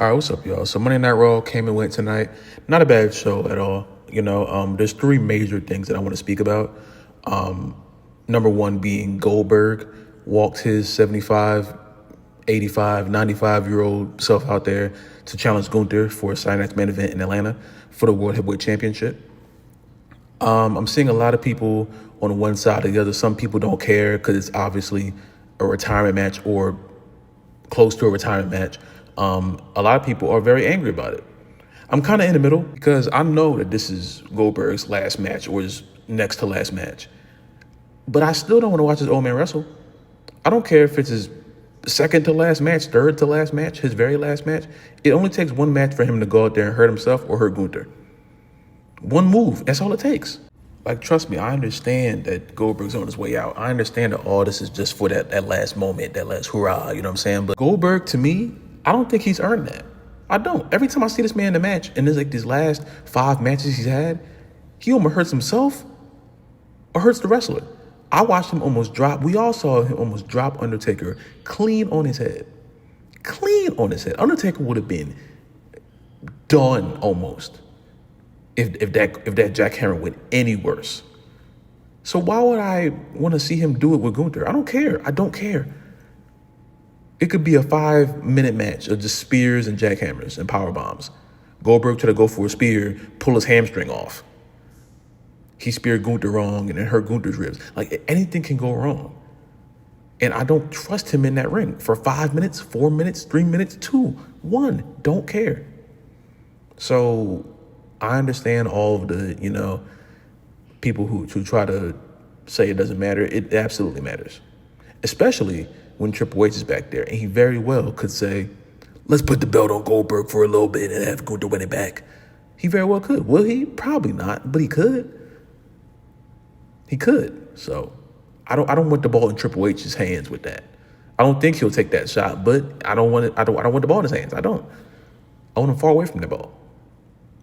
All right, what's up, y'all? So Monday Night Raw came and went tonight. Not a bad show at all. There's three major things that I want to speak about. Number one being Goldberg walked his 75, 85, 95-year-old self out there to challenge Gunther for a Saturday Night's main event in Atlanta for the World Heavyweight Championship. I'm seeing a lot of people on one side or the other. Some people don't care because it's obviously a retirement match or close to a retirement match. A lot of people are very angry about it. I'm kind of in the middle because I know that this is Goldberg's last match or his next to last match. But I still don't want to watch this old man wrestle. I don't care if it's his second to last match, third to last match, his very last match. It only takes one match for him to go out there and hurt himself or hurt Gunther. One move, that's all it takes. Like, trust me, I understand that Goldberg's on his way out. I understand that all this is just for that last moment, that last hurrah, you know what I'm saying? But Goldberg, to me, I don't think he's earned that. I don't. Every time I see this man in the match, and there's like these last 5 matches he's had, he almost hurts himself or hurts the wrestler. I watched him almost drop. We all saw him almost drop Undertaker clean on his head. Clean on his head. Undertaker would have been done almost if that jackhammer went any worse. So why would I want to see him do it with Gunther? I don't care. I don't care. It could be a 5-minute match of just spears and jackhammers and power bombs. Goldberg tried to go for a spear, pull his hamstring off. He speared Gunther wrong and it hurt Gunther's ribs. Like, anything can go wrong. And I don't trust him in that ring for 5 minutes, 4 minutes, 3 minutes, 2, 1. Don't care. So I understand all of the, people who try to say it doesn't matter. It absolutely matters. Especially when Triple H is back there. And he very well could say, let's put the belt on Goldberg for a little bit and have Gunther win it back. He very well could. Will he? Probably not, but he could. He could. So I don't want the ball in Triple H's hands with that. I don't think he'll take that shot, but I don't want it. I don't want the ball in his hands. I want him far away from the ball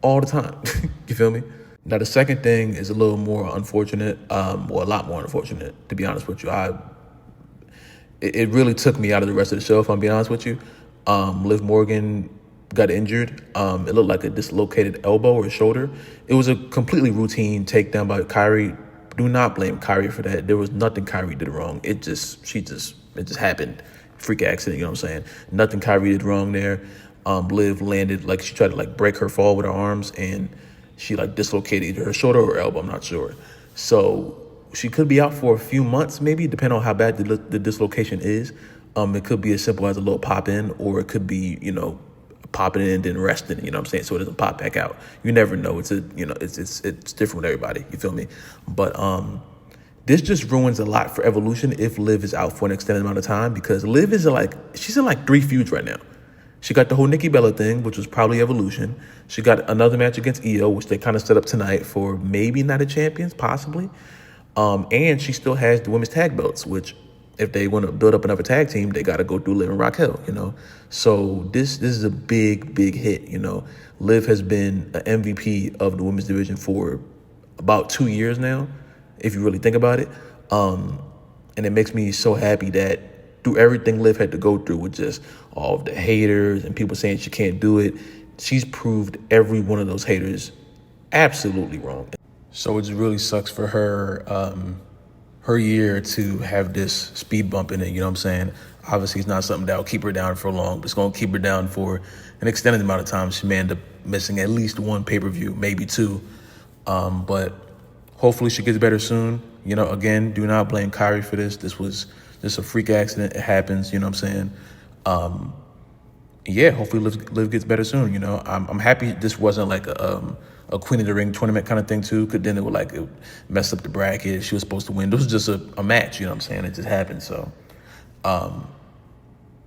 all the time. You feel me? Now the second thing is a little more unfortunate, a lot more unfortunate, to be honest with you. It really took me out of the rest of the show, if I'm being honest with you. Liv Morgan got injured. It looked like a dislocated elbow or shoulder. It was a completely routine takedown by Kyrie. Do not blame Kyrie for that. There was nothing Kyrie did wrong. It just happened. Freak accident, you know what I'm saying? Nothing Kyrie did wrong there. Liv landed, like she tried to break her fall with her arms, and she dislocated her shoulder or elbow, I'm not sure. So she could be out for a few months, maybe, depending on how bad the dislocation is. It could be as simple as a little pop in, or it could be, popping in and then resting, you know what I'm saying? So it doesn't pop back out. You never know. It's different with everybody. You feel me? But this just ruins a lot for Evolution if Liv is out for an extended amount of time, because Liv is she's in 3 feuds right now. She got the whole Nikki Bella thing, which was probably Evolution. She got another match against Io, which they kind of set up tonight for maybe Night of Champions, possibly. And she still has the women's tag belts, which if they want to build up another tag team, they got to go through Liv and Raquel, So this is a big, big hit, Liv has been an MVP of the women's division for about 2 years now, if you really think about it. And it makes me so happy that through everything Liv had to go through with just all of the haters and people saying she can't do it, she's proved every one of those haters absolutely wrong. So it just really sucks for her, her year to have this speed bump in it, you know what I'm saying? Obviously, it's not something that'll keep her down for long, but it's going to keep her down for an extended amount of time. She may end up missing at least 1 pay-per-view, maybe 2. But hopefully she gets better soon. Again, do not blame Kyrie for this. This was just a freak accident. It happens, you know what I'm saying? Yeah, hopefully Liv gets better soon, I'm happy this wasn't a Queen of the Ring tournament kind of thing too, because then it would mess up the bracket. She was supposed to win. This was just a match, you know what I'm saying? It just happened. So,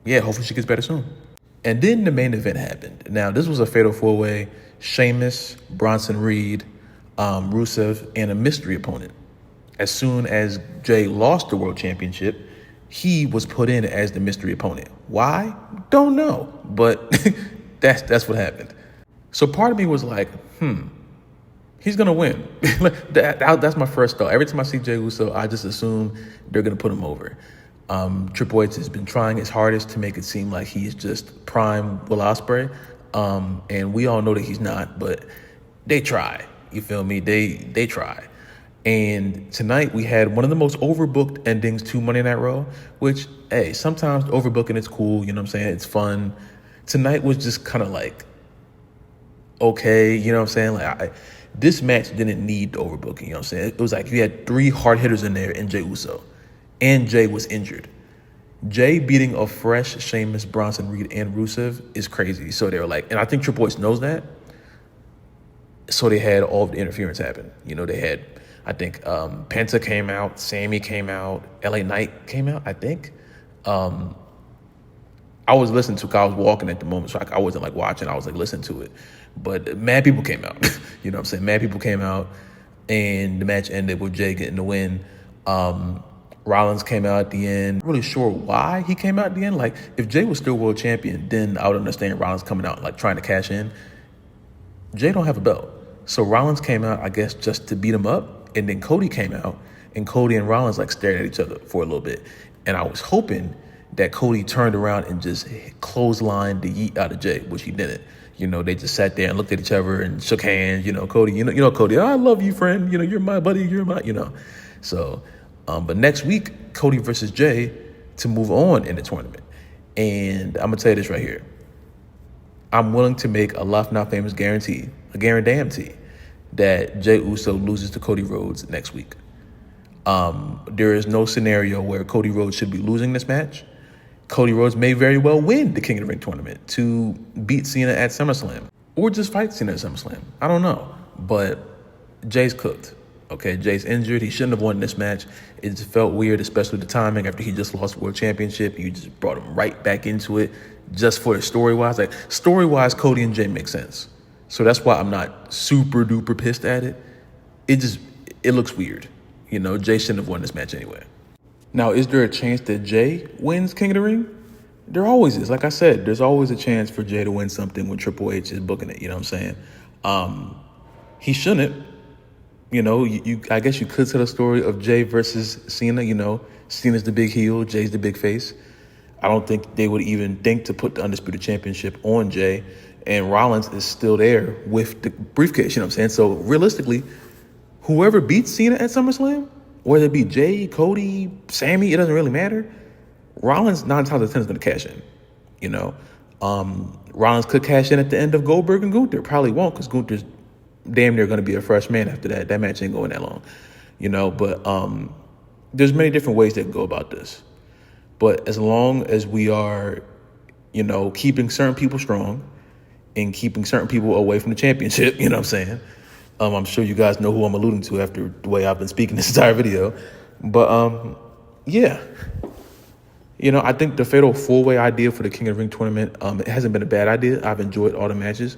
yeah, hopefully she gets better soon. And then the main event happened. Now, this was a fatal 4-way. Sheamus, Bronson Reed, Rusev, and a mystery opponent. As soon as Jay lost the world championship, he was put in as the mystery opponent. Why? Don't know. But that's what happened. So part of me was like, he's going to win. That's my first thought. Every time I see Jey Uso, I just assume they're going to put him over. Triple H has been trying his hardest to make it seem like he is just prime Will Ospreay, and we all know that he's not, but they try. You feel me? They try. And tonight we had one of the most overbooked endings to Monday Night Raw, which, hey, sometimes overbooking is cool, you know what I'm saying? It's fun. Tonight was just kind of like, okay, you know what I'm saying? Like, this match didn't need the overbooking, you know what I'm saying? It was like you had 3 hard hitters in there and Jey Uso. And Jey was injured. Jey beating a fresh Sheamus, Bronson Reed, and Rusev is crazy. So they were like, and I think Triple H knows that. So they had all of the interference happen. You know, they had, I think, Penta came out, Sammy came out, LA Knight came out, I think. I was listening to, I was walking at the moment, so I wasn't like watching, I was like listening to it. But mad people came out. You know what I'm saying? Mad people came out, and the match ended with Jey getting the win. Rollins came out at the end. Really sure why he came out at the end. Like, if Jey was still world champion, then I would understand Rollins coming out, like, trying to cash in. Jey don't have a belt. So Rollins came out, I guess, just to beat him up. And then Cody came out, and Cody and Rollins, like, stared at each other for a little bit. And I was hoping that Cody turned around and just clotheslined the yeet out of Jey, which he didn't. You know, they just sat there and looked at each other and shook hands. You know, Cody, you know, Cody, I love you, friend. You know, you're my buddy. You're my, you know. So, but next week, Cody versus Jey to move on in the tournament. And I'm going to tell you this right here. I'm willing to make a Life Not Famous guarantee, a guarantee, that Jey Uso loses to Cody Rhodes next week. There is no scenario where Cody Rhodes should be losing this match. Cody Rhodes may very well win the King of the Ring tournament to beat Cena at SummerSlam, or just fight Cena at SummerSlam. I don't know, but Jey's cooked. Okay, Jey's injured. He shouldn't have won this match. It just felt weird, especially the timing after he just lost the World Championship. You just brought him right back into it just for the story-wise. Like, story-wise, Cody and Jey make sense. So that's why I'm not super-duper pissed at it. It looks weird. You know, Jey shouldn't have won this match anyway. Now, is there a chance that Jey wins King of the Ring? There always is. Like I said, there's always a chance for Jey to win something when Triple H is booking it. You know what I'm saying? He shouldn't. You know, I guess you could tell the story of Jey versus Cena. You know, Cena's the big heel, Jey's the big face. I don't think they would even think to put the Undisputed Championship on Jey. And Rollins is still there with the briefcase, you know what I'm saying? So realistically, whoever beats Cena at SummerSlam, whether it be Jey, Cody, Sammy, it doesn't really matter. Rollins 9 times out of 10 is going to cash in, you know. Rollins could cash in at the end of Goldberg and Gunther. Probably won't, because Gunther's damn near going to be a fresh man after that. That match ain't going that long, you know. But there's many different ways they can go about this. But as long as we are, you know, keeping certain people strong and keeping certain people away from the championship, you know what I'm saying? I'm sure you guys know who I'm alluding to after the way I've been speaking this entire video. But, yeah. You know, I think the Fatal 4-Way idea for the King of the Ring tournament, it hasn't been a bad idea. I've enjoyed all the matches.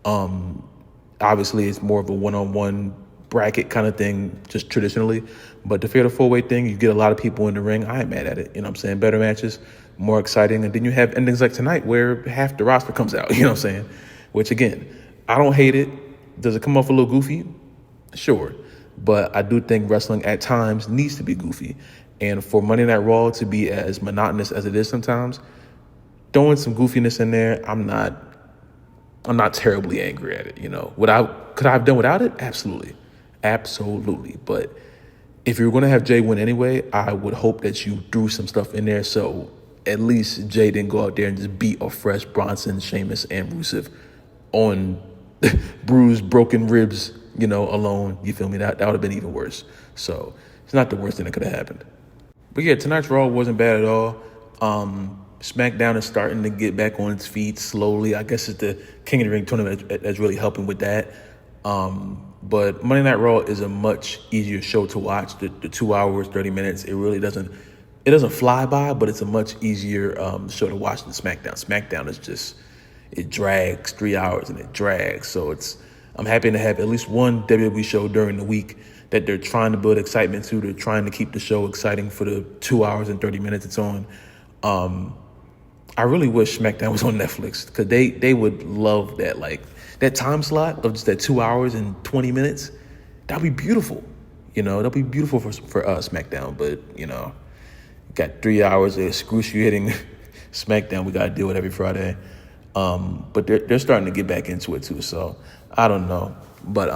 Obviously, it's more of a one-on-one bracket kind of thing, just traditionally. But the Fatal 4-Way thing, you get a lot of people in the ring. I ain't mad at it. You know what I'm saying? Better matches, more exciting. And then you have endings like tonight where half the roster comes out. You know what I'm saying? Which, again, I don't hate it. Does it come off a little goofy? Sure. But I do think wrestling at times needs to be goofy. And for Monday Night Raw to be as monotonous as it is sometimes, throwing some goofiness in there, I'm not terribly angry at it, you know. Could I have done without it? Absolutely. Absolutely. But if you're going to have Jey win anyway, I would hope that you threw some stuff in there so at least Jey didn't go out there and just beat a fresh Bronson, Sheamus, and Rusev on bruised, broken ribs, you know, alone. You feel me? That would have been even worse. So it's not the worst thing that could have happened. But yeah, tonight's Raw wasn't bad at all. SmackDown is starting to get back on its feet slowly. I guess it's the King of the Ring tournament that's really helping with that. But Monday Night Raw is a much easier show to watch. The 2 hours, 30 minutes, it really doesn't fly by, but it's a much easier show to watch than SmackDown. SmackDown is just, it drags 3 hours and it drags. So I'm happy to have at least one WWE show during the week that they're trying to build excitement to. They're trying to keep the show exciting for the 2 hours and 30 minutes it's on. I really wish SmackDown was on Netflix, because they would love that, like that time slot of just that 2 hours and 20 minutes. That'd be beautiful. You know, that'd be beautiful for us, SmackDown. But, you know, Got 3 hours of excruciating SmackDown we got to deal with every Friday. But they're starting to get back into it too. So I don't know. But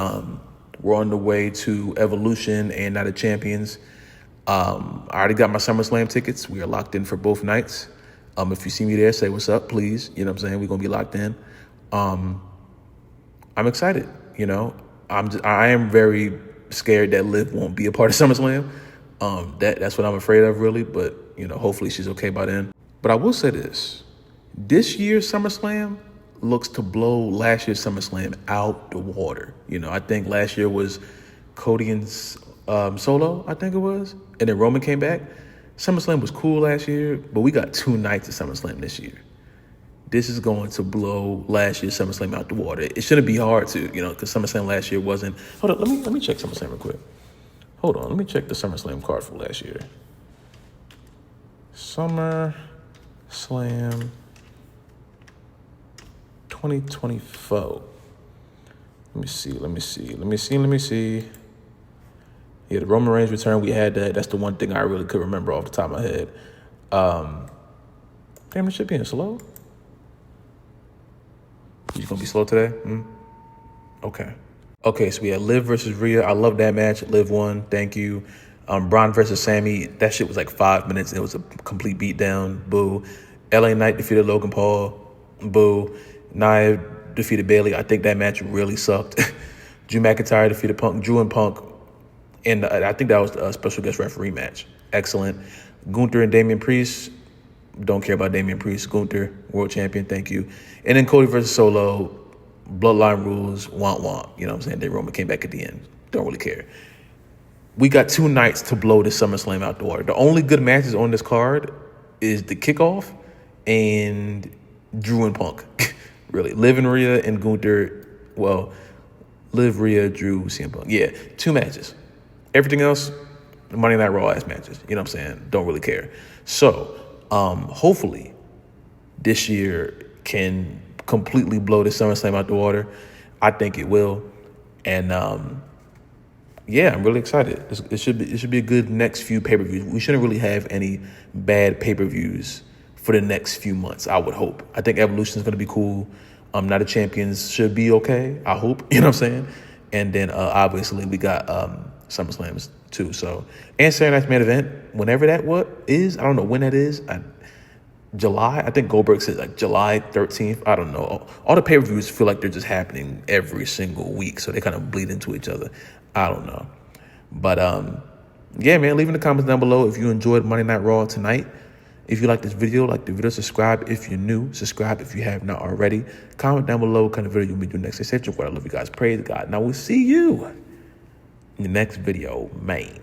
we're on the way to Evolution and Night of Champions. I already got my SummerSlam tickets. We are locked in for both nights. If you see me there, say what's up, please. You know what I'm saying? We're going to be locked in. I'm excited, you know. I am very scared that Liv won't be a part of SummerSlam. That's what I'm afraid of, really. But, you know, hopefully she's okay by then. But I will say this. This year's SummerSlam looks to blow last year's SummerSlam out the water. You know, I think last year was Cody and Solo, I think it was. And then Roman came back. SummerSlam was cool last year, but we got 2 nights of SummerSlam this year. This is going to blow last year's SummerSlam out the water. It shouldn't be hard to, you know, because SummerSlam last year wasn't. Hold on, let me check SummerSlam real quick. Hold on, let me check the SummerSlam card for last year. SummerSlam 2024. Let me see. Yeah, the Roman Reigns return, we had that. That's the one thing I really could remember off the top of my head. Damn, this shit being slow. You gonna be slow today? Okay, so we had Liv versus Rhea. I love that match. Liv won. Thank you. Braun versus Sammy. That shit was like 5 minutes. It was a complete beatdown. Boo. LA Knight defeated Logan Paul. Boo. Nia defeated Bayley. I think that match really sucked. Drew McIntyre defeated Punk. Drew and Punk. And I think that was a special guest referee match. Excellent. Gunther and Damian Priest. Don't care about Damian Priest. Gunther, world champion. Thank you. And then Cody versus Solo. Bloodline rules. Womp womp. You know what I'm saying? Then Roman came back at the end. Don't really care. We got 2 nights to blow this SummerSlam out the water. The only good matches on this card is the kickoff and Drew and Punk. Really. Liv and Rhea and Gunther. Well, Liv, Rhea, Drew, CM Punk. Yeah, 2 matches. Everything else, Monday Night Raw ass matches. You know what I'm saying? Don't really care. So, hopefully, this year can completely blow the SummerSlam out the water. I think it will. And, yeah, I'm really excited. It should be a good next few pay-per-views. We shouldn't really have any bad pay-per-views for the next few months, I would hope. I think Evolution is going to be cool. Night of Champions should be okay, I hope. You know what I'm saying? And then, obviously, we got SummerSlams too. So, and Saturday Night's Main Event, whenever that is, I don't know when that is. July, I think Goldberg said like July 13th. I don't know. All the pay-per-views feel like they're just happening every single week, so they kind of bleed into each other. I don't know. But, yeah, man, leave in the comments down below if you enjoyed Monday Night Raw tonight. If you like this video, subscribe if you're new. Subscribe if you have not already. Comment down below what kind of video you'll be doing next. Stay safe. I love you guys. Praise God. Now we'll see you in the next video, man.